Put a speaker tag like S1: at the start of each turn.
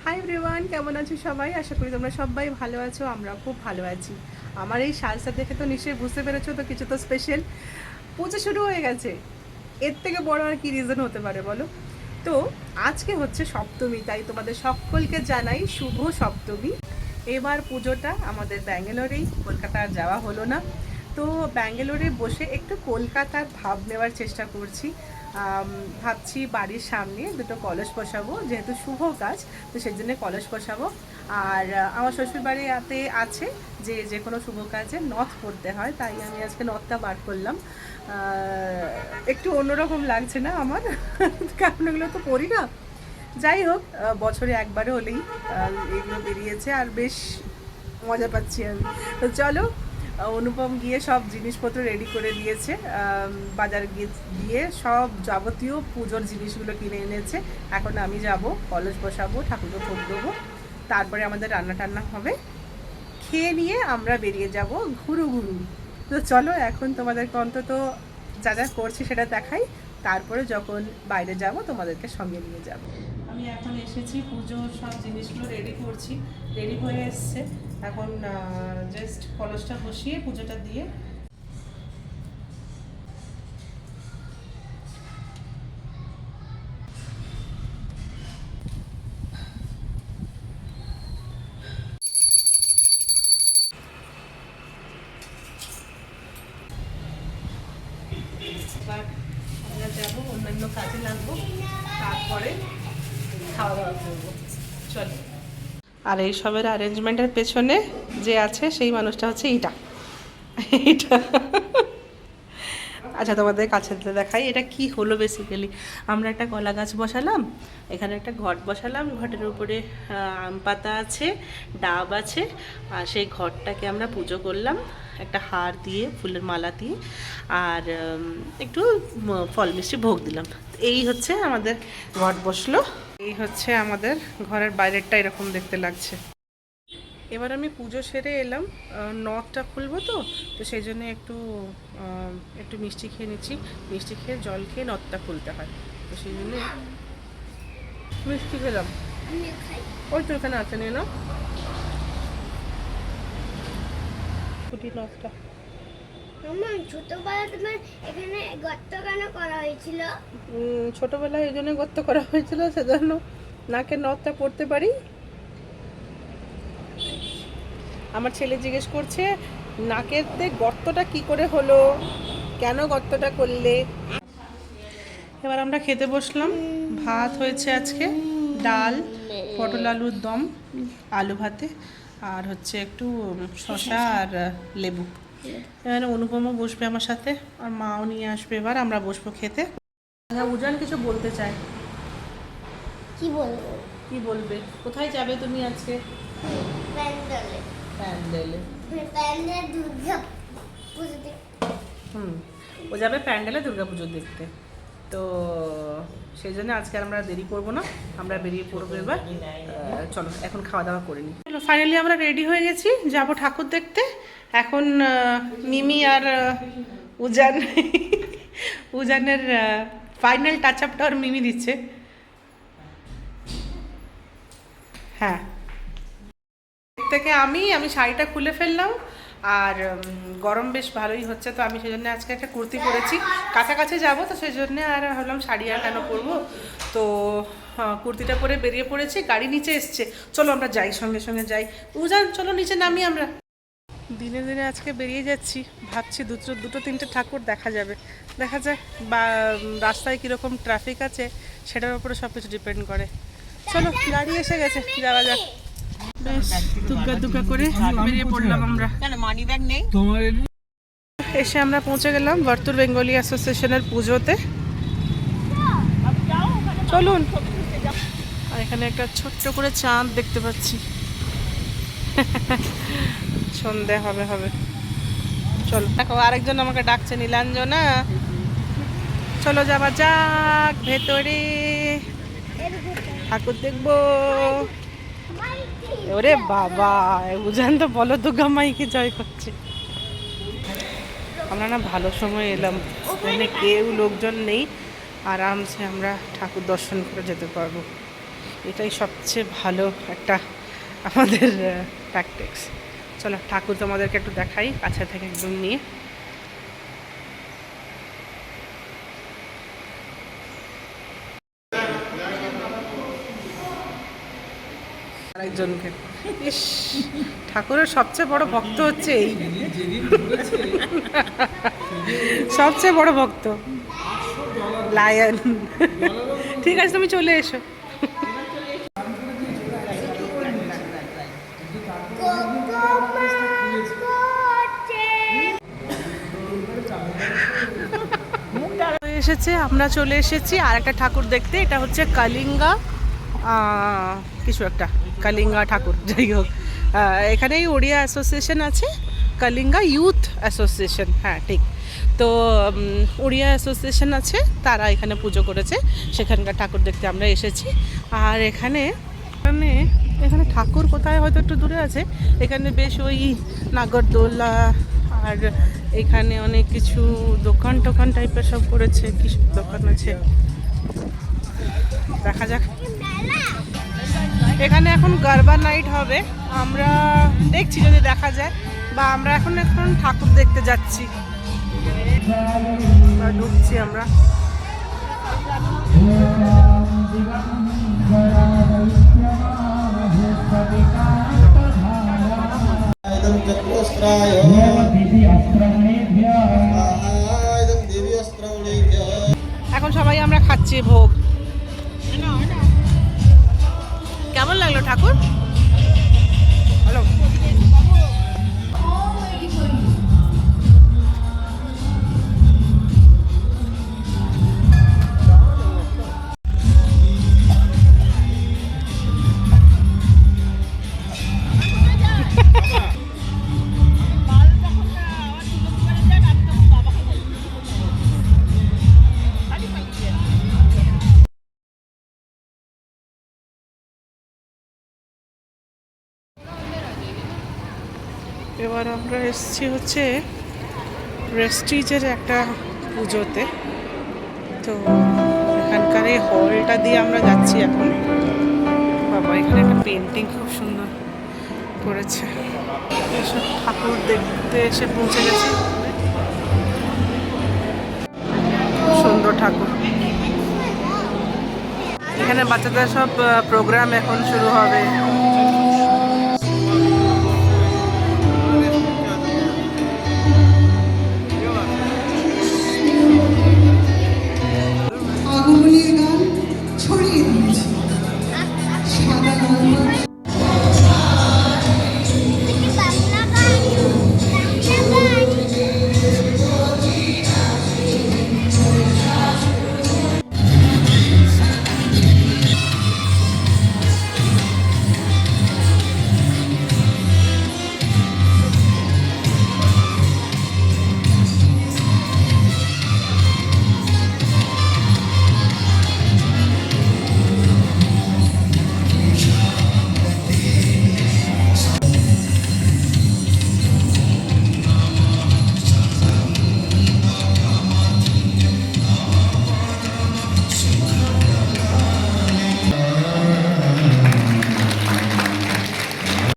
S1: Hi everyone, কেমন আছো সবাই? আশা করি তোমরা সবাই ভালো আছো। আমরা খুব ভালো আছি। আমার এই সাজটা দেখে তো নিশ্চয়ই বুঝতে পেরেছো তো কিছু তো স্পেশাল। পুজো শুরু হয়ে গেছে, এর থেকে বড় আর কি রিজন হতে পারে বলো? তো আজকে হচ্ছে সপ্তমী, তাই তোমাদের সকলকে জানাই শুভ সপ্তমী। এবার পুজোটা আমাদের ব্যাঙ্গালোরেই, কলকাতা আর যাওয়া হলো না। তো ব্যাঙ্গালোরে বসে একটু কলকাতার ভাব নেওয়ার চেষ্টা করছি। ভাবছি বাড়ির সামনে দুটো কলস বসাবো, যেহেতু শুভ কাজ, তো সেই জন্য কলস বসাবো। আর আমার শ্বশুর বাড়িতে আছে যে যে কোনো শুভ কাজে নথ পড়তে হয়, তাই আমি আজকে নথটা বার করলাম। একটু অন্যরকম লাগছে না আমার? কারণ এগুলো তো পড়ি না। যাই হোক, বছরে একবারে হলেই এগুলো বেরিয়েছে আর বেশ মজা পাচ্ছি আমি। তো চলো, অনুপম গিয়ে সব জিনিসপত্র রেডি করে দিয়েছে, বাজার গিয়ে সব যাবতীয় পুজোর জিনিসগুলো কিনে এনেছে। এখন আমি যাব, কলস বসাবো, ঠাকুরকে ভোগ দেবো, তারপরে আমাদের রান্না টান্না হবে, খেয়ে নিয়ে আমরা বেরিয়ে যাব ঘুরু ঘুরু। তো চলো, এখন তোমাদেরকে অন্তত যা যা করছি সেটা দেখাই, তারপরে যখন বাইরে যাব তোমাদেরকে সঙ্গে নিয়ে যাব। আমি এখন এসেছি, পুজোর সব জিনিসগুলো রেডি করছি, রেডি হয়ে এসছে। এখন জাস্ট কলসটা বসিয়ে পুজোটা দিয়ে এবার আমরা যাবো, অন্যান্য কাজে লাগবো, তারপরে খাওয়া দাওয়া করবো। চলো। আর এই সবের অ্যারেঞ্জমেন্টের পেছনে যে আছে সেই মানুষটা হচ্ছে এইটা এইটা আচ্ছা, তোমাদের কাছে দেখাই এটা কি হলো। বেসিক্যালি আমরা একটা কলা গাছ বসালাম, এখানে একটা ঘট বসালাম, ঘটের উপরে আম পাতা আছে, ডাব আছে, আর সেই ঘরটাকে আমরা পুজো করলাম একটা হার দিয়ে, ফুলের মালা দিয়ে, আর একটু ফল মিষ্টি ভোগ দিলাম। এই হচ্ছে আমাদের ঘট বসলো। এই হচ্ছে আমাদের ঘরের বাইরেরটা, এরকম দেখতে লাগছে। এবার আমি পুজো সেরে এলাম, নথটা খুলবো, তো তো সেই জন্য একটু একটু মিষ্টি খেয়ে নিচ্ছি। মিষ্টি খেয়ে জল খেয়ে নথটা খুলতে হয়, তো সেই জন্য মিষ্টি খেলাম। ওই তো এখানে আছে, নিয়ে নাও ফুটি নথটা।
S2: ছোটবেলা তোমার এখানে গর্ত কেন করা হয়েছিল?
S1: ছোটবেলায় এই জন্য গর্ত করা হয়েছিল, সেজন্য নাকে নথটা পড়তে পারি। আমার ছেলে জিজ্ঞেস করছে নাকেতে গর্তটা কি করে হলো, কেন গর্তটা করলে। এবার আমরা খেতে বসলাম। ভাত হয়েছে আজকে, ডাল, পটল আলুর দম, আলু ভাতে, আর হচ্ছে একটু শসা আর লেবু। এখানে অনুপমও বসবে আমার সাথে, আর মাও নিয়ে আসবে। এবার আমরা বসবো খেতে। উজান কিছু বলতে চাই।
S2: কি বলবো?
S1: কি বলবে? কোথায় যাবে তুমি আজকে?
S2: প্যান্ডেলে।
S1: প্যান্ডেলে?
S2: প্যান্ডেল দুর্গা পুজো দেখতে।
S1: ও যাবে প্যান্ডেলে দুর্গা পুজো দেখতে। তো সেই জন্য আজকে আমরা দেরি করবো না, আমরা বেরিয়ে পড়বো এবার। চলো এখন খাওয়া দাওয়া করে নিই। চলো, ফাইনালি আমরা রেডি হয়ে গেছি, যাব ঠাকুর দেখতে। এখন মিমি আর উজান উজানের ফাইনাল টাচ আপটা আর মিমি দিচ্ছে। হ্যাঁ, থেকে আমি শাড়িটা খুলে ফেললাম, আর গরম বেশ ভালোই হচ্ছে, তো আমি সেই জন্য আজকে একটা কুর্তি পরেছি। কাছাকাছি যাবো, তো সেই জন্য আর ভাবলাম শাড়ি আর কেন পরবো, তো কুর্তিটা পরে বেরিয়ে পড়েছি। গাড়ি নিচে এসছে, চলো আমরা যাই, সঙ্গে সঙ্গে যাই। উজান চলো নিচে নামি আমরা। দিনে দিনে আজকে বেরিয়ে যাচ্ছি, ভাবছি দুটো তিনটে ঠাকুর দেখা যাবে, দেখা যাক। বা রাস্তায় কীরকম ট্রাফিক আছে সেটার উপরে সব কিছু ডিপেন্ড করে। চলো, গাড়ি এসে গেছে, যাওয়া যাক। বেশ দুগ্গা দুগ্গা করে বেরিয়ে পড়লাম আমরা।
S3: মানি ব্যাগ নেই।
S1: এসে আমরা পৌঁছে গেলাম বর্তুর বেঙ্গলি অ্যাসোসিয়েশনের পুজোতে। চলুন। আর এখানে একটা ছোট্ট করে চাঁদ দেখতে পাচ্ছি। সন্ধে হবে হবে। চলো, দেখো আরেকজন আমাকে ডাকছে, নীলাঞ্জনা। চলো যাওয়া যাক ভেতরে, ঠাকুর দেখবো। ওরে বাবা, উজান তো বলো দুর্গা মাইকে জয় করছে। আমরা না ভালো সময় এলাম, এখানে কেউ লোকজন নেই, আরামসে আমরা ঠাকুর দর্শন করে যেতে পারবো। এটাই সবচেয়ে ভালো একটা আমাদের ট্যাকটিক্স। চলো ঠাকুর তোমাদেরকে একটু দেখাই কাছে থেকে একদম নিয়ে। আরেকজনকে ইস, ঠাকুরের সবচেয়ে বড় ভক্ত হচ্ছে এই, সবচেয়ে বড় ভক্ত লায়ন। ঠিক আছে তুমি চলে এসো। এসেছে, আমরা চলে এসেছি আর একটা ঠাকুর দেখতে। এটা হচ্ছে কালিঙ্গা কিছু একটা, কালিঙ্গা ঠাকুর যাই হোক। এখানেই ওড়িয়া অ্যাসোসিয়েশন আছে, কালিঙ্গা ইউথ অ্যাসোসিয়েশন, হ্যাঁ ঠিক। তো ওড়িয়া অ্যাসোসিয়েশন আছে, তারা এখানে পুজো করেছে, সেখানকার ঠাকুর দেখতে আমরা এসেছি। আর এখানে এখানে এখানে ঠাকুর কোথায় হয়তো একটু দূরে আছে। এখানে বেশ ওই নাগরদোলা আর এখানে অনেক কিছু দোকান টোকান টাইপের সব করেছে। কি সব দোকান আছে দেখা যাক। এখানে এখন গরবা নাইট হবে, আমরা দেখছি যদি দেখা যায়, বা আমরা এখন ঠাকুর দেখতে যাচ্ছি, ঢুকছি আমরা। এখন সবাই আমরা খাচ্ছি ভোগ। কেমন লাগলো ঠাকুর? হ্যালো, এবার আমরা এসেছি হচ্ছে প্রেস্টিজের একটা পুজোতে। তো এখানকার এই হলটা দিয়ে আমরা যাচ্ছি এখন। বাবা, এখানে একটা পেন্টিং খুব সুন্দর করেছে। এসব ঠাকুর দেখতে এসে পৌঁছে গেছি। খুব সুন্দর ঠাকুর। এখানে বাচ্চাদের সব প্রোগ্রাম এখন শুরু হবে।